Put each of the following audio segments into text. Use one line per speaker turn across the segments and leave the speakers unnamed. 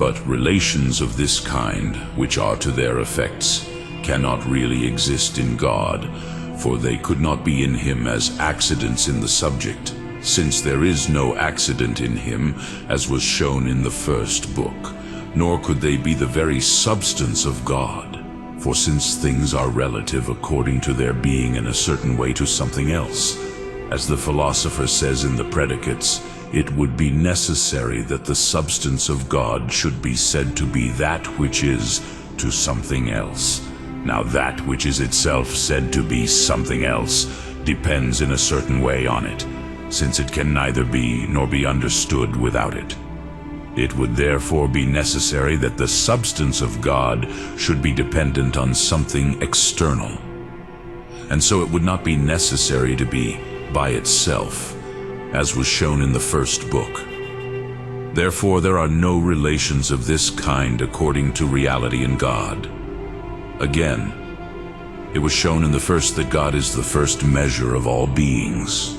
But relations of this kind, which are to their effects, cannot really exist in God, for they could not be in him as accidents in the subject, since there is no accident in him, as was shown in the first book, nor could they be the very substance of God. For since things are relative according to their being in a certain way to something else, as the philosopher says in the Predicates, it would be necessary that the substance of God should be said to be that which is to something else. Now that which is itself said to be something else depends in a certain way on it, since it can neither be nor be understood without it. It would therefore be necessary that the substance of God should be dependent on something external. And so it would not be necessary to be by itself, as was shown in the first book. Therefore there are no relations of this kind according to reality in God. Again, it was shown in the first that God is the first measure of all beings.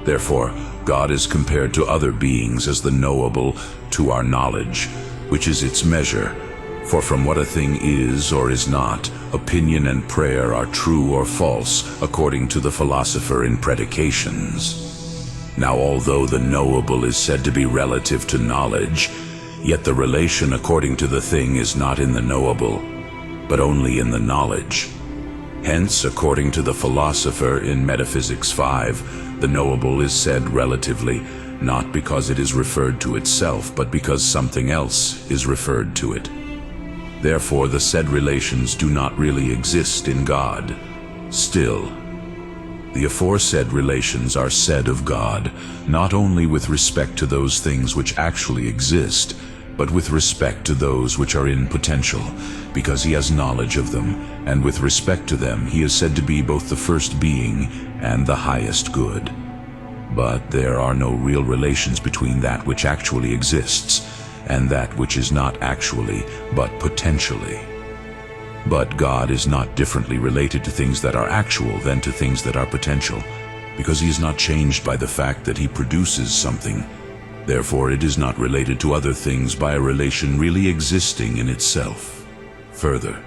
Therefore, God is compared to other beings as the knowable to our knowledge, which is its measure. For from what a thing is or is not, opinion and prayer are true or false, according to the philosopher in Predications. Now although the knowable is said to be relative to knowledge, yet the relation according to the thing is not in the knowable, but only in the knowledge. Hence, according to the philosopher in Metaphysics 5, the knowable is said relatively, not because it is referred to itself, but because something else is referred to it. Therefore, the said relations do not really exist in God. Still, the aforesaid relations are said of God, not only with respect to those things which actually exist, but with respect to those which are in potential, because he has knowledge of them, and with respect to them he is said to be both the first being and the highest good. But there are no real relations between that which actually exists and that which is not actually, but potentially. But God is not differently related to things that are actual than to things that are potential, because he is not changed by the fact that he produces something. Therefore it is not related to other things by a relation really existing in itself. Further,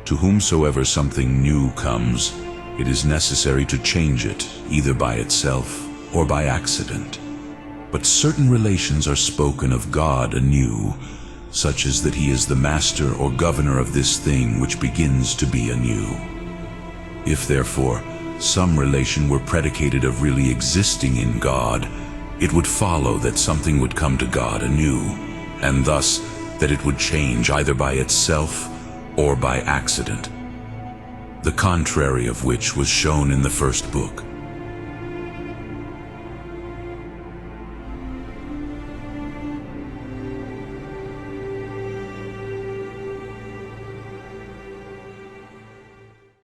to whomsoever something new comes, it is necessary to change it, either by itself or by accident. But certain relations are spoken of God anew, such as that he is the master or governor of this thing which begins to be anew. If therefore some relation were predicated of really existing in God, it would follow that something would come to God anew, and thus that it would change either by itself or by accident, the contrary of which was shown in the first book.